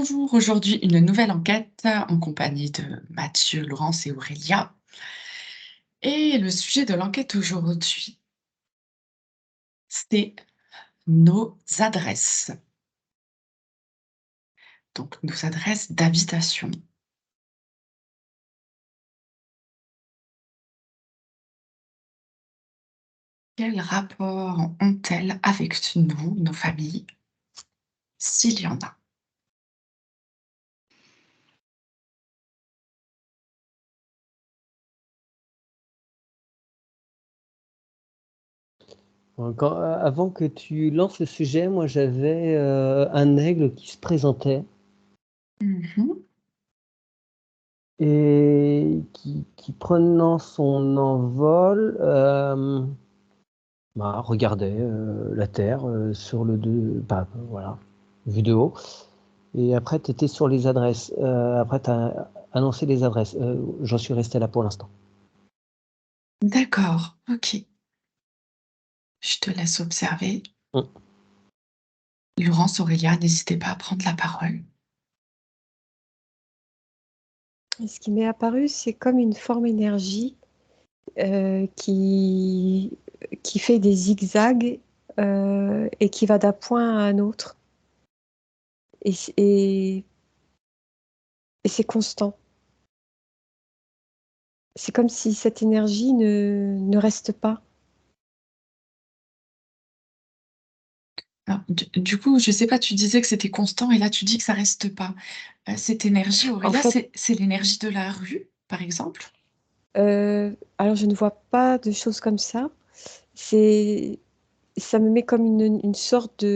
Bonjour, aujourd'hui une nouvelle enquête en compagnie de Mathieu, Laurence et Aurélia. Et le sujet de l'enquête aujourd'hui, c'est nos adresses. Donc nos adresses d'habitation. Quel rapport ont-elles avec nous, nos familles, s'il y en a? Avant que tu lances le sujet, moi j'avais un aigle qui se présentait Mhm. et qui prenant son envol, regardait la terre sur le voilà, vue de haut. Et après, tu étais sur les adresses. Après, tu as annoncé les adresses. J'en suis resté là pour l'instant. D'accord, ok. Je te laisse observer. Hum. Laurence, Aurélia, n'hésitez pas à prendre la parole. Et ce qui m'est apparu, c'est comme une forme énergie qui fait des zigzags et qui va d'un point à un autre. Et c'est constant. C'est comme si cette énergie ne reste pas. Alors, du coup, je sais pas, tu disais que c'était constant et là tu dis que ça reste pas. Cette énergie, En Aurélia, fait, c'est l'énergie de la rue, par exemple? alors je ne vois pas de choses comme ça. Ça me met comme une sorte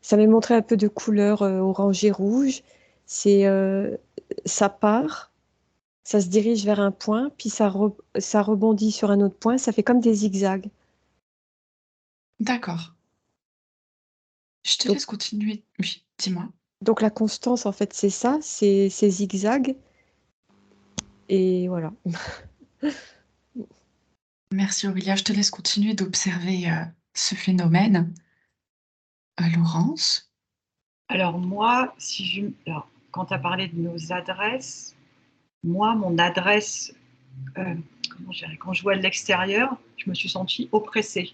ça m'a montré un peu de couleur orange et rouge. Ça part, ça se dirige vers un point, puis ça rebondit sur un autre point. Ça fait comme des zigzags. D'accord. Je te Donc, laisse continuer. Oui, dis-moi. donc la constance, en fait, c'est ça, c'est ces zigzags. Et voilà. Merci Aurélia, je te laisse continuer d'observer ce phénomène. Laurence? Alors moi, alors, quand tu as parlé de nos adresses, moi, mon adresse, comment je dirais, quand je vois de l'extérieur, je me suis sentie oppressée.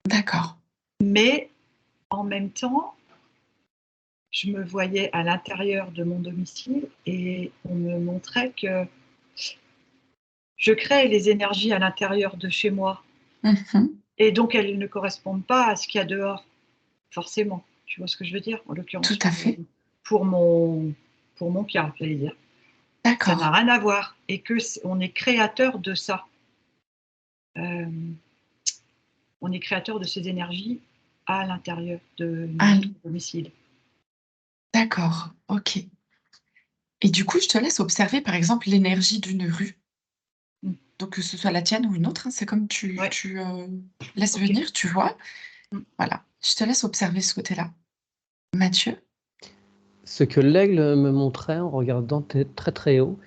D'accord. Mais en même temps, je me voyais à l'intérieur de mon domicile et on me montrait que je crée les énergies à l'intérieur de chez moi. Mhm. Et donc, elles ne correspondent pas à ce qu'il y a dehors, forcément. Tu vois ce que je veux dire? En Tout l'occurrence, à fait. pour mon cas, j'allais dire. Ça n'a D'accord. rien à voir. Et on est créateur de ça. On est créateur de ces énergies à l'intérieur de Ah, notre domicile. d'accord. Ok. Et du coup, je te laisse observer, par exemple, l'énergie d'une rue. Mm. Donc, que ce soit la tienne ou une autre, hein, c'est comme tu, Ouais. tu laisses Ok. venir, tu vois. Mm. Voilà. Je te laisse observer ce côté-là. Mathieu? Ce que l'aigle me montrait en regardant très très haut,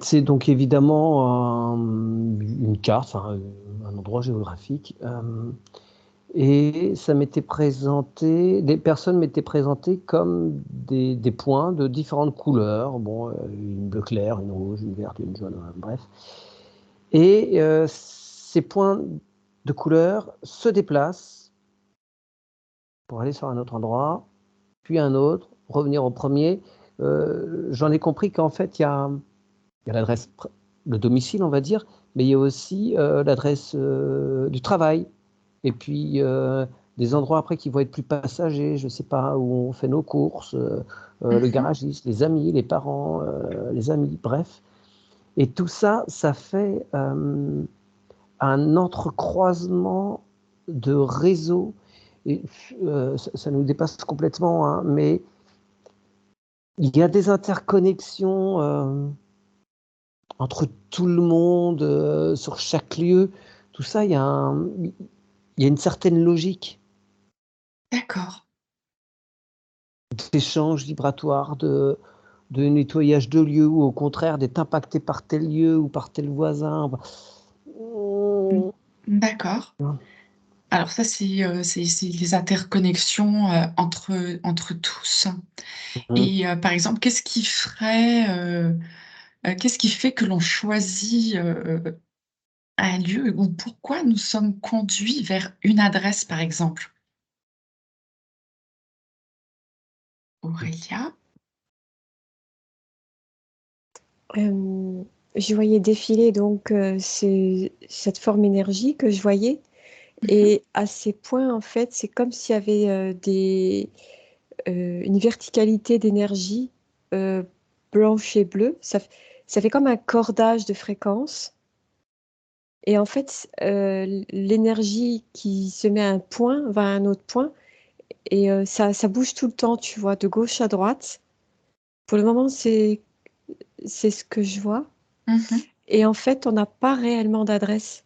c'est donc évidemment une carte, enfin, un endroit géographique. Et ça m'était présenté, des personnes m'étaient présentées comme des points de différentes couleurs. Bon, une bleue claire, une rouge, une verte, une jaune, bref. Et ces points de couleur se déplacent pour aller sur un autre endroit, puis un autre, revenir au premier. J'en ai compris qu'en fait, il y a l'adresse, le domicile, on va dire, mais il y a aussi l'adresse du travail. Et puis, des endroits après qui vont être plus passagers, je ne sais pas, où on fait nos courses, le Mhm. garagiste, les amis, les parents, les amis, bref. Et tout ça, ça fait un entrecroisement de réseaux. Et ça nous dépasse complètement, hein, mais il y a des interconnexions entre tout le monde, sur chaque lieu. Tout ça, il y a une certaine logique D'accord. d'échange vibratoire, de nettoyage de lieux, ou au contraire d'être impacté par tel lieu ou par tel voisin. D'accord. Alors ça, c'est les interconnexions entre tous. Mhm. Et par exemple, qu'est-ce qui fait que l'on choisit un lieu ou pourquoi nous sommes conduits vers une adresse, par exemple? Aurélia? Je voyais défiler donc cette forme énergie que je voyais. Mhm, Et à ces points, en fait, c'est comme s'il y avait une verticalité d'énergie euh, blanche et bleue. Ça fait comme un cordage de fréquences. Et en fait, l'énergie qui se met à un point va à un autre point. Et ça bouge tout le temps, tu vois, de gauche à droite. Pour le moment, c'est ce que je vois. mhm. Et en fait, on n'a pas réellement d'adresse.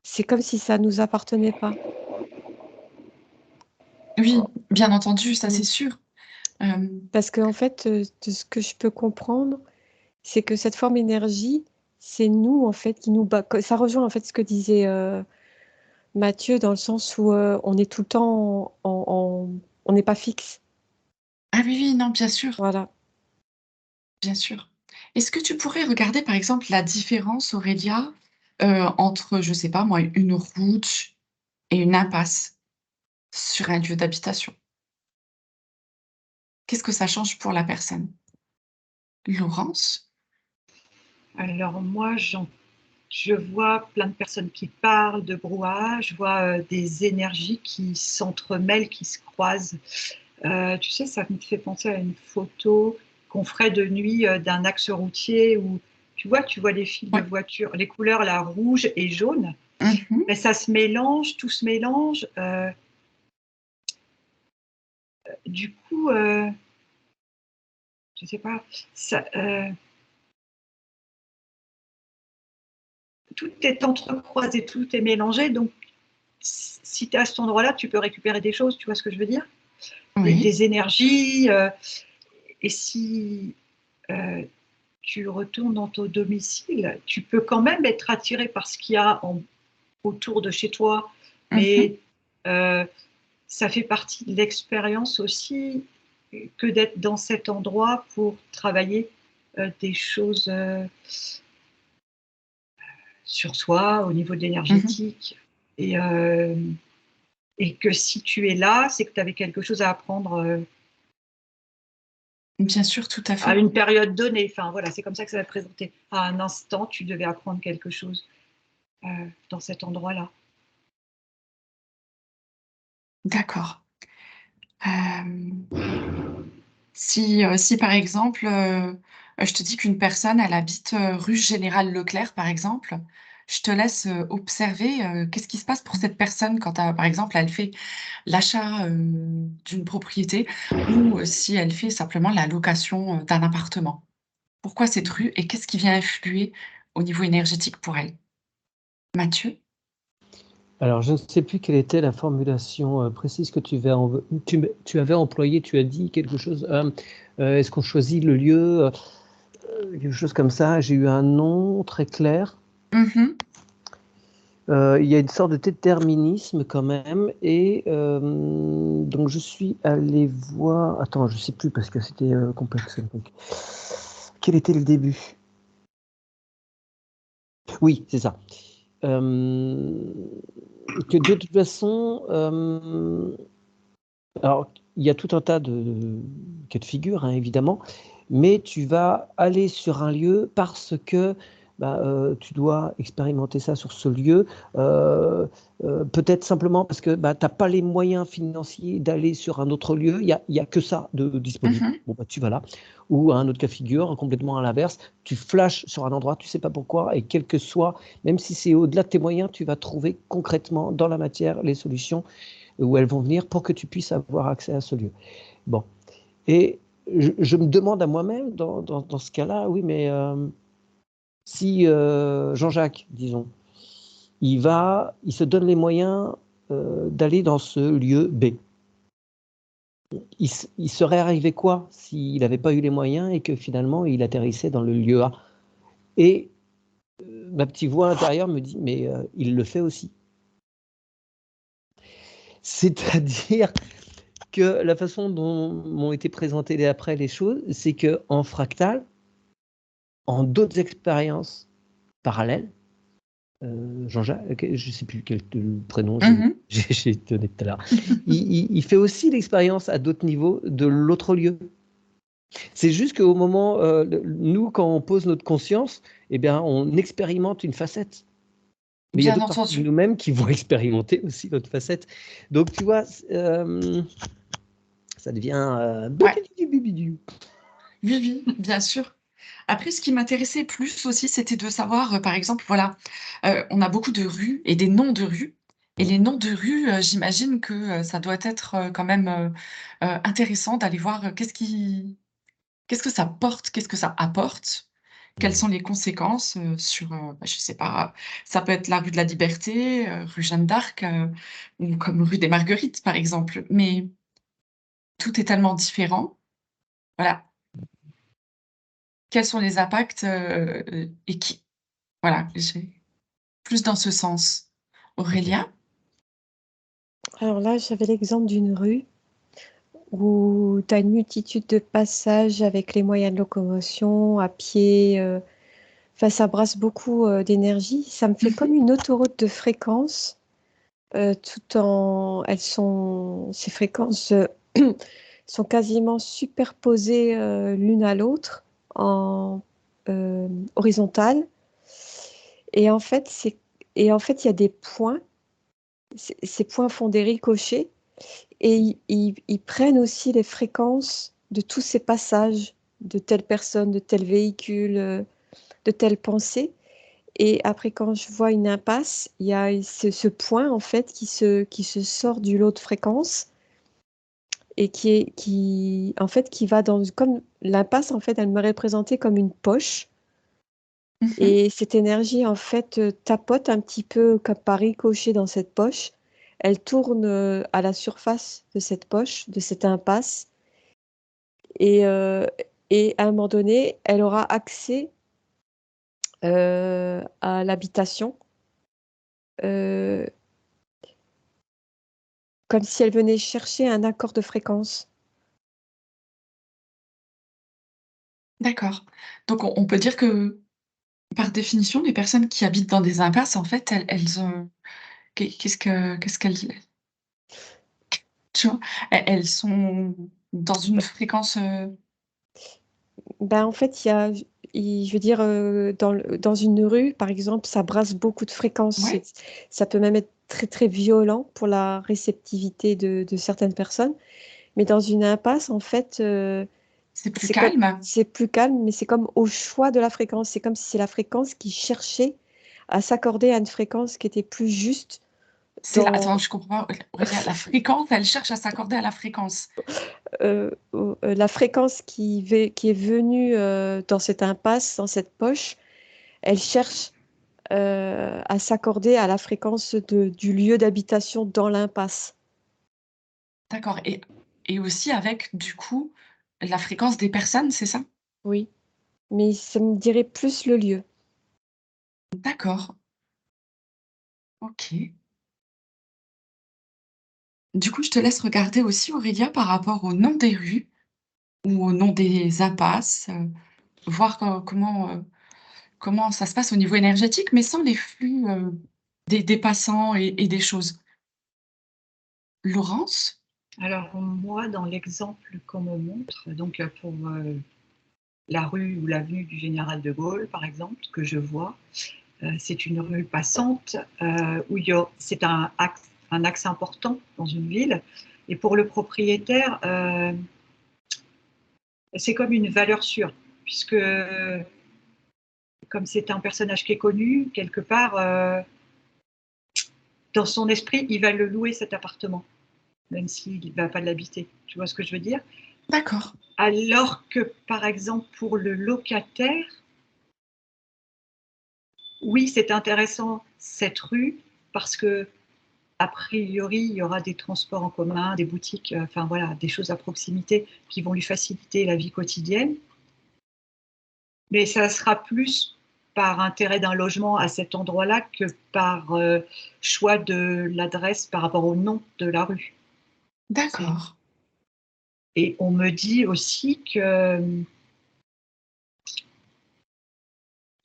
C'est comme si ça nous appartenait pas. Oui, bien entendu, ça c'est Mm. sûr. Euh, Parce que en fait, de ce que je peux comprendre, c'est que cette forme énergie, c'est nous en fait qui nous bat. Ça rejoint en fait ce que disait Mathieu dans le sens où on est tout le temps on n'est pas fixe. Ah oui, oui, non, bien sûr, Voilà. bien sûr. Est-ce que tu pourrais regarder, par exemple, la différence, Aurélia, entre, je sais pas moi, une route et une impasse sur un lieu d'habitation? Qu'est-ce que ça change pour la personne? Laurence? Alors moi, je vois plein de personnes qui parlent de brouhaha, je vois des énergies qui s'entremêlent, qui se croisent. Tu sais, ça me fait penser à une photo qu'on ferait de nuit d'un axe routier où tu vois les fils de Ouais. voiture, les couleurs là, rouge et jaune. Mhm. Mais ça se mélange, tout se mélange. Du coup, je sais pas, ça, tout est entrecroisé, tout est mélangé. Donc, si tu es à cet endroit-là, tu peux récupérer des choses, tu vois ce que je veux dire? Oui. Des énergies. Et si euh, tu retournes dans ton domicile, tu peux quand même être attiré par ce qu'il y a autour de chez toi, Mhm. mais euh, ça fait partie de l'expérience aussi que d'être dans cet endroit pour travailler des choses sur soi au niveau de Mhm. l'énergétique. Et, euh, et que si tu es là, c'est que tu avais quelque chose à apprendre Bien sûr, tout à à fait. une période donnée. Enfin, voilà, c'est comme ça que ça va te présenter. À un instant, tu devais apprendre quelque chose dans cet endroit-là. D'accord. Euh, si par exemple, je te dis qu'une personne, elle habite rue Général Leclerc, par exemple, je te laisse observer qu'est-ce qui se passe pour cette personne quand, par exemple, elle fait l'achat d'une propriété ou si elle fait simplement la location d'un appartement. Pourquoi cette rue et qu'est-ce qui vient influer au niveau énergétique pour elle? Mathieu? Alors, je ne sais plus quelle était la formulation précise que tu avais employée. Tu as dit quelque chose. Est-ce qu'on choisit le lieu quelque chose comme ça. J'ai eu un nom très clair. Mhm. Il y a une sorte de déterminisme quand même. Et donc, je suis allé voir. Attends, je ne sais plus parce que c'était complexe. Donc, quel était le début? Oui, c'est ça. Que de toute façon, alors il y a tout un tas de cas de figure, hein, évidemment, mais tu vas aller sur un lieu parce que tu dois expérimenter ça sur ce lieu, peut-être simplement parce que tu n'as pas les moyens financiers d'aller sur un autre lieu, il y a que ça de disponible. Mhm. Bon, tu vas là. Ou un autre cas de figure, complètement à l'inverse, tu flashes sur un endroit, tu ne sais pas pourquoi, et quel que soit, même si c'est au-delà de tes moyens, tu vas trouver concrètement dans la matière les solutions où elles vont venir pour que tu puisses avoir accès à ce lieu. Bon. Et je me demande à moi-même, dans ce cas-là, oui, mais si Jean-Jacques, disons, il se donne les moyens d'aller dans ce lieu B, il serait arrivé quoi s'il n'avait pas eu les moyens et que finalement il atterrissait dans le lieu A? Et ma petite voix intérieure me dit, mais il le fait aussi. C'est-à-dire que la façon dont m'ont été présentées après les choses, c'est qu'en fractal, en d'autres expériences parallèles, Jean-Jacques, je ne sais plus quel prénom j'ai donné tout à l'heure, il fait aussi l'expérience à d'autres niveaux de l'autre lieu. C'est juste qu'au moment, nous, quand on pose notre conscience, eh bien, on expérimente une facette. Mais il y a Bien d'autres parties de entendu. nous-mêmes qui vont expérimenter aussi l'autre facette. Donc, tu vois, ça devient... Ouais. Oui, bien sûr. Après, ce qui m'intéressait plus aussi, c'était de savoir, par exemple, voilà, on a beaucoup de rues et des noms de rues. Et les noms de rues, j'imagine que ça doit être quand même intéressant d'aller voir qu'est-ce que ça porte, qu'est-ce que ça apporte, quelles sont les conséquences sur, bah, je sais pas, ça peut être la rue de la Liberté, rue Jeanne d'Arc, ou comme rue des Marguerites, par exemple. Mais tout est tellement différent. Voilà. Quels sont les impacts et qui? Voilà, j'ai plus dans ce sens. Aurélia? Alors là, j'avais l'exemple d'une rue où tu as une multitude de passages avec les moyens de locomotion, à pied. Enfin, ça brasse beaucoup d'énergie. Ça me fait comme une autoroute de fréquences, tout en... Ces fréquences sont quasiment superposées l'une à l'autre en horizontale. Et en fait, il y a des points. Ces points font des ricochets et ils prennent aussi les fréquences de tous ces passages de telle personne, de tel véhicule, de telle pensée. Et après, quand je vois une impasse, il y a ce point en fait qui se sort du lot de fréquences et en fait, qui va dans comme l'impasse en fait, elle me représentait comme une poche. Et cette énergie, en fait, tapote un petit peu comme par ricochet dans cette poche. Elle tourne à la surface de cette poche, de cette impasse. Et, euh, et à un moment donné, elle aura accès à l'habitation, euh, comme si elle venait chercher un accord de fréquence. D'accord. Donc on peut dire que, par définition, les personnes qui habitent dans des impasses, en fait, elles ont qu'est-ce qu'elles tu vois? Elles sont dans une fréquence, Ben, en fait, je veux dire, dans une rue, par exemple, ça brasse beaucoup de fréquences. ouais, Ça peut même être très, très violent pour la réceptivité de certaines personnes. Mais dans une impasse, en fait, c'est plus calme? c'est plus calme, mais c'est comme au choix de la fréquence. C'est comme si c'est la fréquence qui cherchait à s'accorder à une fréquence qui était plus juste Attends, dans je comprends pas, Aurélia, la fréquence, elle cherche à s'accorder à la fréquence. la fréquence qui est venue dans cette impasse, dans cette poche. Elle cherche à s'accorder à la fréquence du lieu d'habitation dans l'impasse. D'accord et aussi avec, du coup, la fréquence des personnes, c'est ça? Oui, mais ça me dirait plus le lieu. D'accord, OK. Du coup, je te laisse regarder aussi, Aurélia, par rapport au nom des rues ou au nom des impasses, voir comment ça se passe au niveau énergétique, mais sans les flux, des passants et des choses. Laurence? Alors moi, dans l'exemple qu'on me montre, donc pour la rue ou l'avenue du Général de Gaulle, par exemple, que je vois, c'est une rue passante où c'est un axe important dans une ville. Et pour le propriétaire, c'est comme une valeur sûre, puisque comme c'est un personnage qui est connu, quelque part, dans son esprit, il va le louer cet appartement, même s'il ne va pas l'habiter. Tu vois ce que je veux dire? D'accord. Alors que, par exemple, pour le locataire, oui, c'est intéressant cette rue parce que a priori, il y aura des transports en commun, des boutiques, enfin voilà, des choses à proximité qui vont lui faciliter la vie quotidienne. Mais ça sera plus par intérêt d'un logement à cet endroit-là que par choix de l'adresse par rapport au nom de la rue. D'accord. Et on me dit aussi qu'il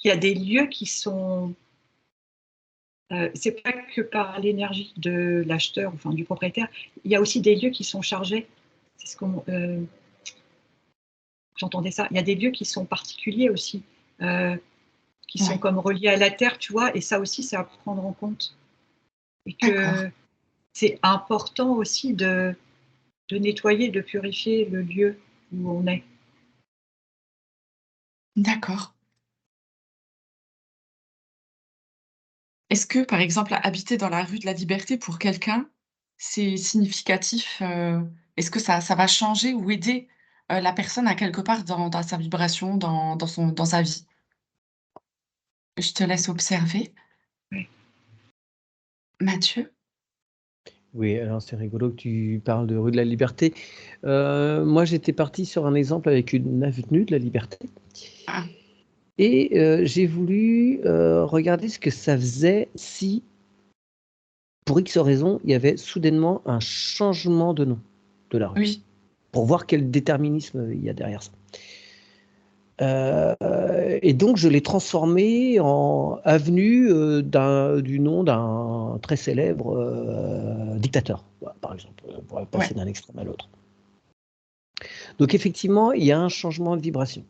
y a des lieux qui sont... c'est pas que par l'énergie de l'acheteur, enfin du propriétaire, il y a aussi des lieux qui sont chargés. C'est ce qu'on... j'entendais ça. Il y a des lieux qui sont particuliers aussi, qui sont Ouais. comme reliés à la terre, tu vois, et ça aussi, c'est à prendre en compte. Et D'accord. que c'est important aussi de nettoyer, de purifier le lieu où on est. D'accord. Est-ce que, par exemple, habiter dans la rue de la Liberté pour quelqu'un, c'est significatif, est-ce que ça va changer ou aider, la personne à quelque part dans sa vibration, dans sa vie? Je te laisse observer. Ouais. Mathieu? Oui, alors c'est rigolo que tu parles de rue de la Liberté. Moi, j'étais parti sur un exemple avec une avenue de la Liberté Ah, et j'ai voulu, regarder ce que ça faisait si, pour X raison, il y avait soudainement un changement de nom de la rue, oui, pour voir quel déterminisme il y a derrière ça. Et donc je l'ai transformé en avenue, du nom d'un très célèbre, dictateur, voilà, par exemple, pour passer ouais, d'un extrême à l'autre. Donc effectivement, il y a un changement de vibration.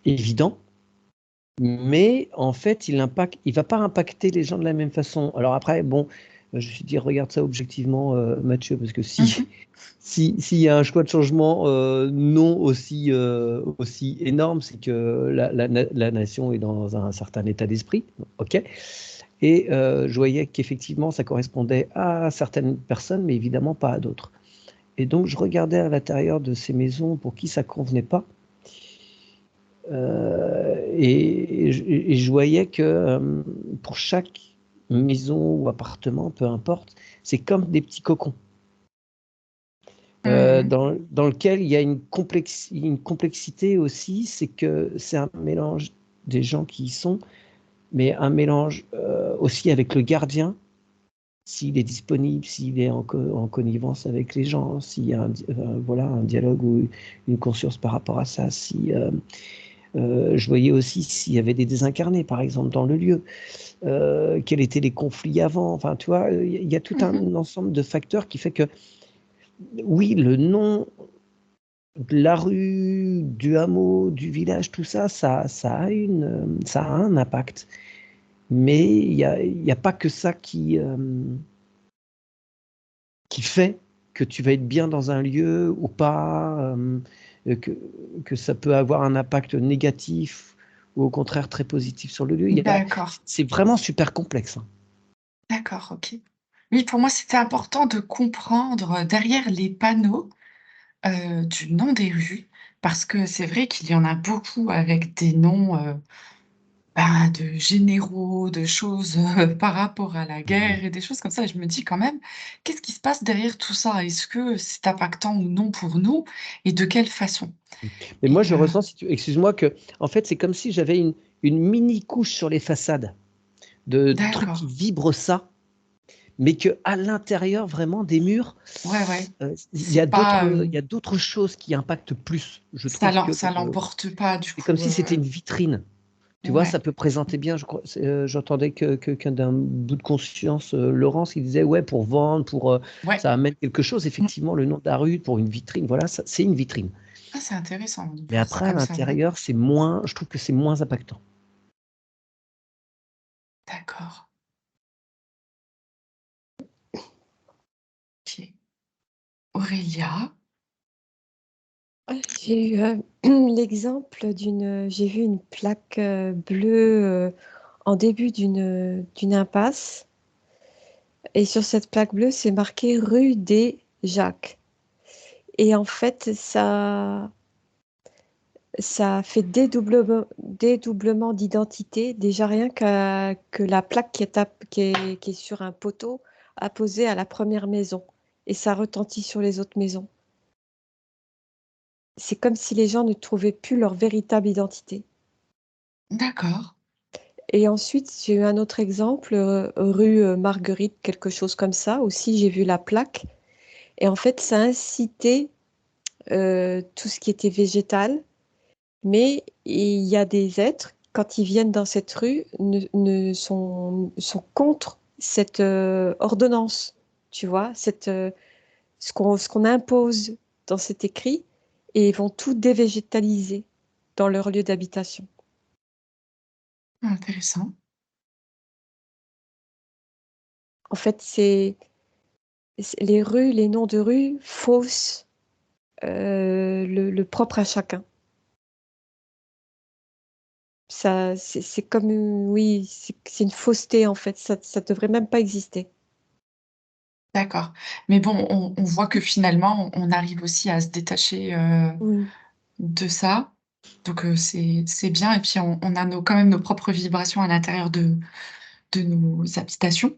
Évident, mais en fait, il va pas impacter les gens de la même façon. Alors après, bon, je me suis dit: «Regarde ça objectivement, Mathieu», parce que mmh s'il y a un choix de changement, non aussi, aussi énorme, c'est que la nation est dans un certain état d'esprit, OK, et je voyais qu'effectivement ça correspondait à certaines personnes, mais évidemment pas à d'autres. Et donc je regardais à l'intérieur de ces maisons pour qui ça convenait pas, et je voyais que, pour chaque maison ou appartement, peu importe, c'est comme des petits cocons, mh. dans lequel il y a une complexité aussi, c'est que c'est un mélange des gens qui y sont, mais un mélange, aussi avec le gardien, s'il est disponible, s'il est en connivence avec les gens, s'il y a voilà, un dialogue ou une conscience par rapport à ça, si, je voyais aussi s'il y avait des désincarnés, par exemple, dans le lieu, quels étaient les conflits avant. Enfin, tu vois, il y a tout Mmh. un ensemble de facteurs qui fait que, oui, le nom de la rue, du hameau, du village, tout ça, ça a un impact. Mais il y a pas que ça qui fait que tu vas être bien dans un lieu ou pas, que ça peut avoir un impact négatif ou au contraire très positif sur le lieu. D'accord, C'est vraiment super complexe, hein. d'accord, OK. Oui, pour moi, c'était important de comprendre, derrière les panneaux, du nom des rues, parce que c'est vrai qu'il y en a beaucoup avec des noms, de généraux, de choses, par rapport à la Mmh. guerre et des choses comme ça et je me dis quand même: «Qu'est-ce qui se passe derrière tout ça? Est-ce que c'est impactant ou non pour nous et de quelle façon?» Mais moi, et je ressens, si tu excuse-moi, que en fait, c'est comme si j'avais une mini couche sur les façades de trucs qui d'accord. vibrent ça, mais qu'à l'intérieur vraiment des murs, Ouais, ouais. il C'est pas, y a d'autres choses qui impactent plus. Je ça trouve que, l'emporte pas du c'est comme coup, si c'était une vitrine. Tu vois, ouais. ça peut présenter bien, je crois, j'entendais que d'un bout de conscience, Laurence, il disait: «Ouais, pour vendre, pour, Ouais. ça amène quelque chose». Mmh. Effectivement, le nom de la rue pour une vitrine, voilà, ça c'est une vitrine. Ah, c'est intéressant de Mais voir ça après à comme ça, ouais. l'intérieur, je trouve que c'est moins impactant. D'accord, OK. Aurélia? J'ai eu, l'exemple j'ai vu une plaque, bleue, en début d'une impasse et sur cette plaque bleue, c'est marqué rue des Jacques et en fait, ça fait dédoublement d'identité. Déjà rien que la plaque qui est sur un poteau apposé à la première maison et ça retentit sur les autres maisons. c'est comme si les gens ne trouvaient plus leur véritable identité. D'accord. Et ensuite, j'ai eu un autre exemple, rue Marguerite, quelque chose comme ça. Aussi, j'ai vu la plaque. Et en fait, ça incitait tout ce qui était végétal. Mais il y a des êtres, quand ils viennent dans cette rue, sont contre cette ordonnance, tu vois, ce qu'on impose dans cet écrit, et ils vont tout dévégétaliser dans leur lieu d'habitation. Intéressant. En fait, les rues, les noms de rues faussent le propre à chacun. Ça, c'est comme, oui, c'est une fausseté en fait. Ça devrait même pas exister. D'accord. Mais bon, on voit que finalement, on arrive aussi à se détacher, Oui, de ça. Donc, c'est bien et puis on a quand même nos propres vibrations à l'intérieur de nos habitations.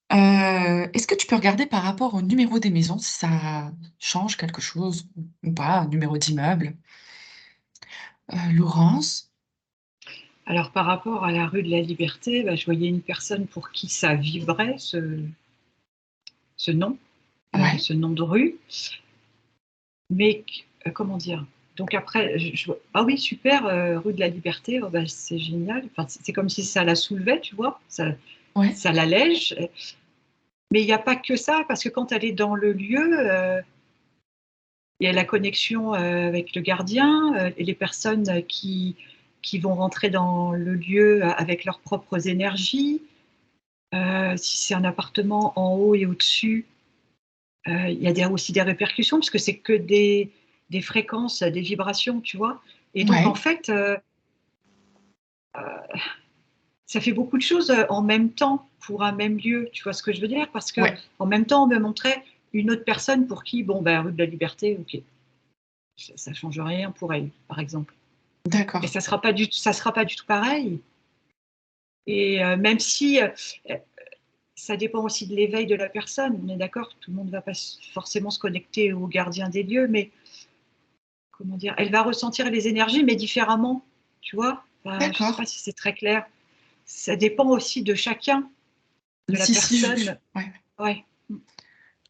Est-ce que tu peux regarder par rapport au numéro des maisons si ça change quelque chose ou pas, un numéro d'immeuble? Laurence? Alors, par rapport à la rue de la Liberté, bah, je voyais une personne pour qui ça vibrait, ce nom, Ouais, ce nom de rue. Mais comment dire? Donc après, ah oui, super, rue de la Liberté, oh bah, c'est génial. Enfin, c'est comme si ça la soulevait, tu vois, ouais, ça l'allège. Mais il n'y a pas que ça, parce que quand elle est dans le lieu, il y a la connexion avec le gardien et les personnes qui vont rentrer dans le lieu avec leurs propres énergies. Si c'est un appartement en haut et au-dessus, il y a aussi des répercussions, parce que c'est que des fréquences, des vibrations, tu vois. Et donc, en ouais, fait, ça fait beaucoup de choses en même temps pour un même lieu, tu vois ce que je veux dire? Parce que ouais, en même temps, on me montrait une autre personne pour qui, bon, ben, rue de la Liberté, ok, ça change rien pour elle, par exemple. Mais d'accord. ça sera pas du tout pareil. Et même si ça dépend aussi de l'éveil de la personne, on est d'accord, tout le monde ne va pas forcément se connecter au gardien des lieux, mais comment dire, elle va ressentir les énergies, mais différemment, tu vois. Je ne sais D'accord. pas si c'est très clair. Ça dépend aussi de chacun, de la Si, si, personne. ouais. Ouais,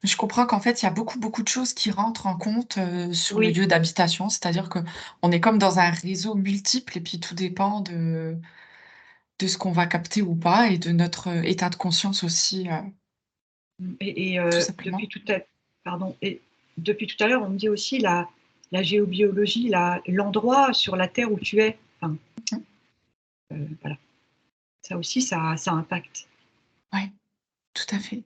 Je comprends qu'en fait, il y a beaucoup, beaucoup de choses qui rentrent en compte, sur le oui, lieu d'habitation. C'est-à-dire qu'on est comme dans un réseau multiple et puis tout dépend de ce qu'on va capter ou pas et de notre, état de conscience aussi, et tout simplement. pardon, et depuis tout à l'heure, on me dit aussi la géobiologie, l'endroit sur la Terre où tu es. Enfin, Mmh. voilà. Ça aussi, ça impacte. Ouais, tout à fait.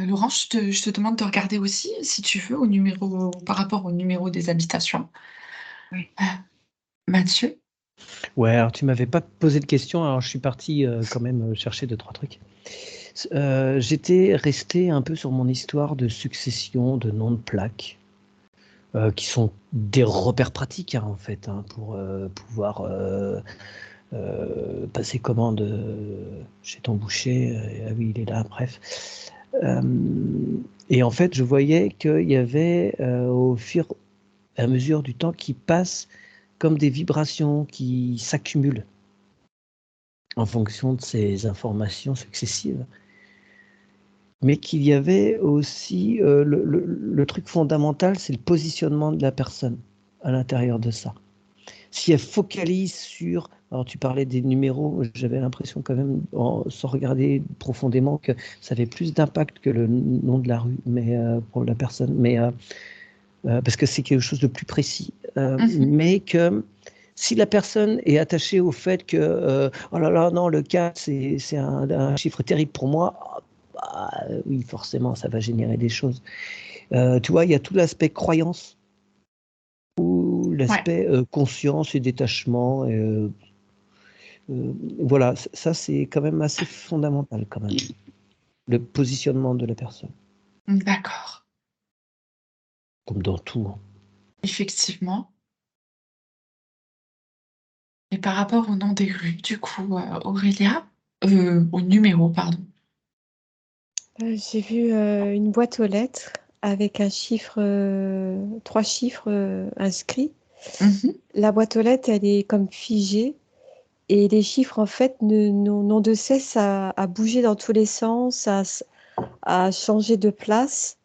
Laurent, je te demande de regarder aussi, si tu veux, par rapport au numéro des habitations. Ouais. Heu, Mathieu? Ouais, alors tu m'avais pas posé de question, alors je suis parti quand même chercher deux, trois trucs. J'étais resté un peu sur mon histoire de succession de noms de plaques, qui sont des repères pratiques hein, en fait, hein, pour pouvoir passer commande chez ton boucher. Ah oui, il est là, bref. Euh, et en fait, je voyais qu'il y avait au fur et à mesure du temps qui passe comme des vibrations qui s'accumulent en fonction de ces informations successives, mais qu'il y avait aussi le truc fondamental, c'est le positionnement de la personne à l'intérieur de ça. Si elle focalise sur, alors tu parlais des numéros, j'avais l'impression quand même, sans regarder profondément, que ça avait plus d'impact que le nom de la rue, mais pour la personne, mais parce que c'est quelque chose de plus précis, Mmh. mais que si la personne est attachée au fait que oh là là, non, le 4, c'est un chiffre terrible pour moi, bah, oui, forcément, ça va générer des choses. Tu vois, il y a tout l'aspect croyance ou Ouais, l'aspect conscience et détachement. Voilà, ça c'est quand même assez fondamental quand même, le positionnement de la personne, d'accord. comme dans tout, hein. Effectivement. Et par rapport au nom des rues, du coup, Aurélia? Au numéro, pardon. J'ai vu une boîte aux lettres avec un chiffre, 3 chiffres inscrits. Mhm. La boîte aux lettres, elle est comme figée et les chiffres, en fait, n'ont de cesse à bouger dans tous les sens, à changer de place.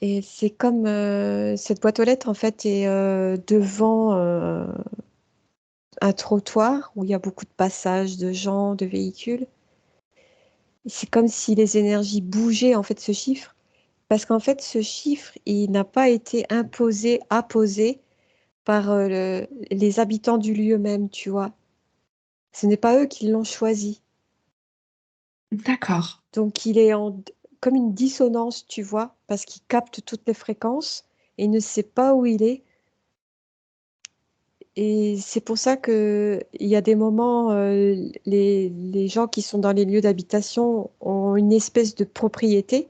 Et c'est comme cette boîte aux lettres, en fait, est devant un trottoir où il y a beaucoup de passages de gens, de véhicules. Et c'est comme si les énergies bougeaient, en fait, ce chiffre. Parce qu'en fait, ce chiffre, il n'a pas été imposé, apposé par les habitants du lieu même, tu vois. Ce n'est pas eux qui l'ont choisi. D'accord. Donc, comme une dissonance, tu vois, parce qu'il capte toutes les fréquences et il ne sait pas où il est. Et c'est pour ça que il y a des moments, les gens qui sont dans les lieux d'habitation ont une espèce de propriété,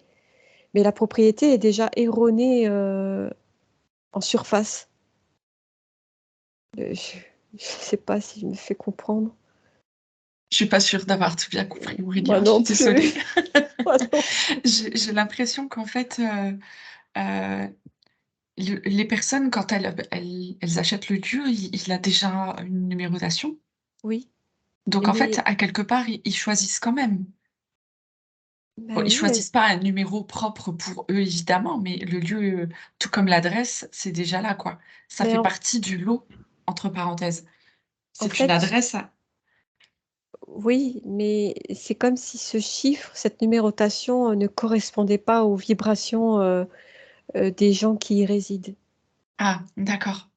mais la propriété est déjà erronée en surface. Je ne sais pas si je me fais comprendre. Je suis pas sûre d'avoir tout bien compris, Moi Aurélia. Je non suis plus. désolée. Moi non. J'ai l'impression qu'en fait, euh, les personnes, quand elles achètent le lieu, il a déjà une numérotation. Oui, Donc en fait, mais à quelque part, ils choisissent quand même. Bon, bah ils oui, choisissent pas un numéro propre pour eux, évidemment, mais le lieu, tout comme l'adresse, c'est déjà là, quoi. Ça mais fait partie du lot, entre parenthèses. en C'est une fait, adresse. oui, mais c'est comme si ce chiffre, cette numérotation ne correspondait pas aux vibrations des gens qui y résident. Ah, d'accord.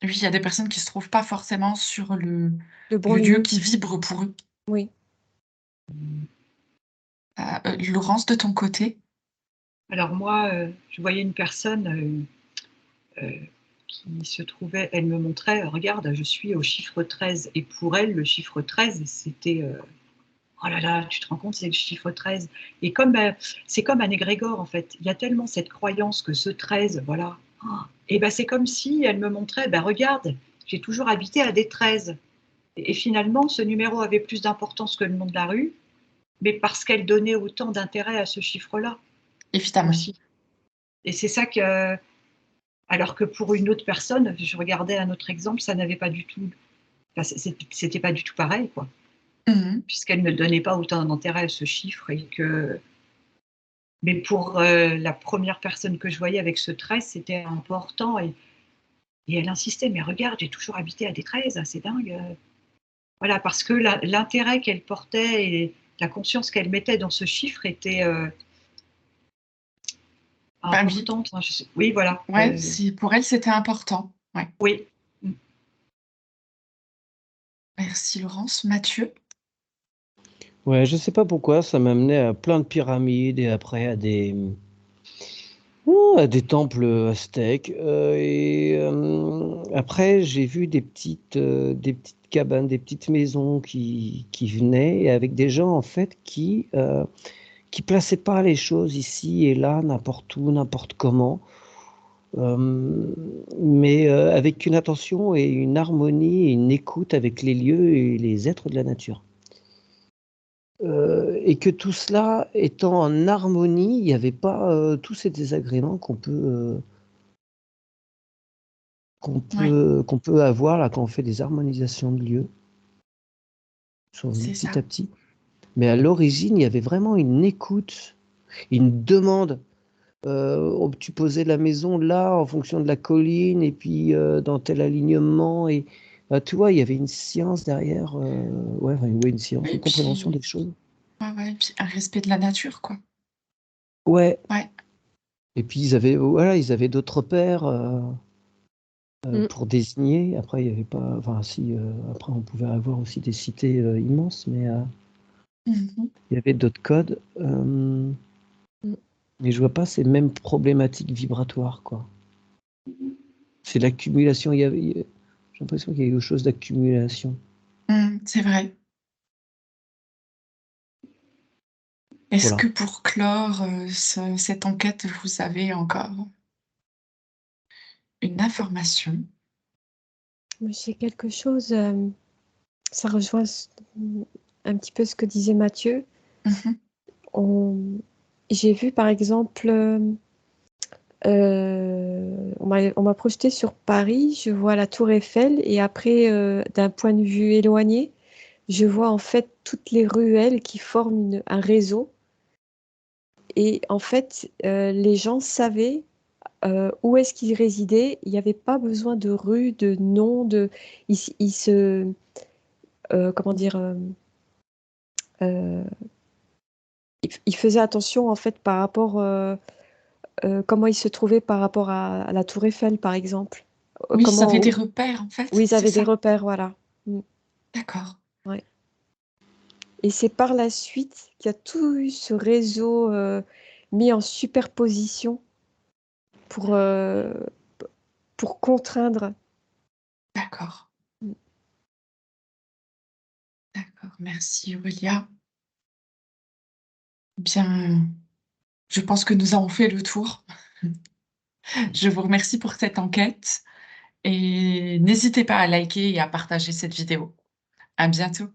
Oui, il y a des personnes qui se trouvent pas forcément sur Le bon le lieu lieu, qui vibre pour eux. oui. Laurence, de ton côté? Alors moi, je voyais une personne qui se trouvait, elle me montrait, regarde, je suis au chiffre 13. Et pour elle, le chiffre 13, c'était, oh là là, tu te rends compte, c'est le chiffre 13. Et comme c'est comme un égrégore, en fait. Il y a tellement cette croyance que ce 13, voilà. Et ben c'est comme si elle me montrait, ben regarde, j'ai toujours habité à des 13. Et finalement, ce numéro avait plus d'importance que le nom de la rue, mais parce qu'elle donnait autant d'intérêt à ce chiffre-là Évidemment. aussi. Et c'est ça que, alors que pour une autre personne, je regardais un autre exemple, ça n'avait pas du tout, enfin, c'était pas du tout pareil, quoi, Mhm. puisqu'elle ne donnait pas autant d'intérêt à ce chiffre et que, mais pour la première personne que je voyais avec ce 13, c'était important et elle insistait, mais regarde, j'ai toujours habité à des 13, c'est dingue. Voilà, parce que l'intérêt qu'elle portait et la conscience qu'elle mettait dans ce chiffre était Bah oui, importante. Hein, oui, voilà. ouais, si pour elle c'était important. Ouais. Oui. Merci Laurence. Mathieu? Ouais, je sais pas pourquoi, ça m'amenait à plein de pyramides et après à des temples aztèques. Après, j'ai vu des petites cabanes, des petites maisons qui venaient et avec des gens en fait qui plaçaient pas les choses ici et là, n'importe où, n'importe comment. Mais avec une attention et une harmonie et une écoute avec les lieux et les êtres de la nature. Et que tout cela étant en harmonie, il n'y avait pas tous ces désagréments Ouais, qu'on peut avoir là quand on fait des harmonisations de lieux. Ils sont venus c'est petit ça. à petit. Mais à l'origine, il y avait vraiment une écoute, une demande. Tu posais la maison là en fonction de la colline et puis dans tel alignement. Et tu vois, il y avait une science derrière. Ouais, enfin, une science, Et une compréhension puis, des choses. ouais, ouais, et puis un respect de la nature, quoi. Ouais. Ouais. Et puis voilà, ils avaient d'autres pères Mm. pour désigner. Après, il y avait pas. Enfin, si. Après, on pouvait avoir aussi des cités immenses, mais Mhm. il y avait d'autres codes. Mm. Mais je vois pas ces mêmes problématiques vibratoires, quoi. C'est l'accumulation. J'ai l'impression qu'il y a quelque chose d'accumulation. C'est vrai. Est-ce Voilà. que pour clore cette enquête, vous avez encore une information? Moi, j'ai quelque chose, ça rejoint un petit peu ce que disait Mathieu. Mhm. J'ai vu par exemple, on m'a projeté sur Paris, je vois la Tour Eiffel et après, d'un point de vue éloigné, je vois en fait toutes les ruelles qui forment un réseau. Et en fait, les gens savaient où est-ce qu'ils résidaient. Il n'y avait pas besoin de rue, de nom, ils se, comment dire, euh, ils faisaient attention en fait par rapport, comment ils se trouvaient par rapport à la Tour Eiffel, par exemple. Oui, ça fait des Comment, repères, en où fait, ils c'est avaient des ça? repères, voilà. Mm, D'accord. ouais. Et c'est par la suite qu'il y a tout eu ce réseau mis en superposition pour, euh, pour contraindre. D'accord. Mm. D'accord. Merci, Aurélia. Bien, je pense que nous avons fait le tour. Je vous remercie pour cette enquête et n'hésitez pas à liker et à partager cette vidéo. À bientôt.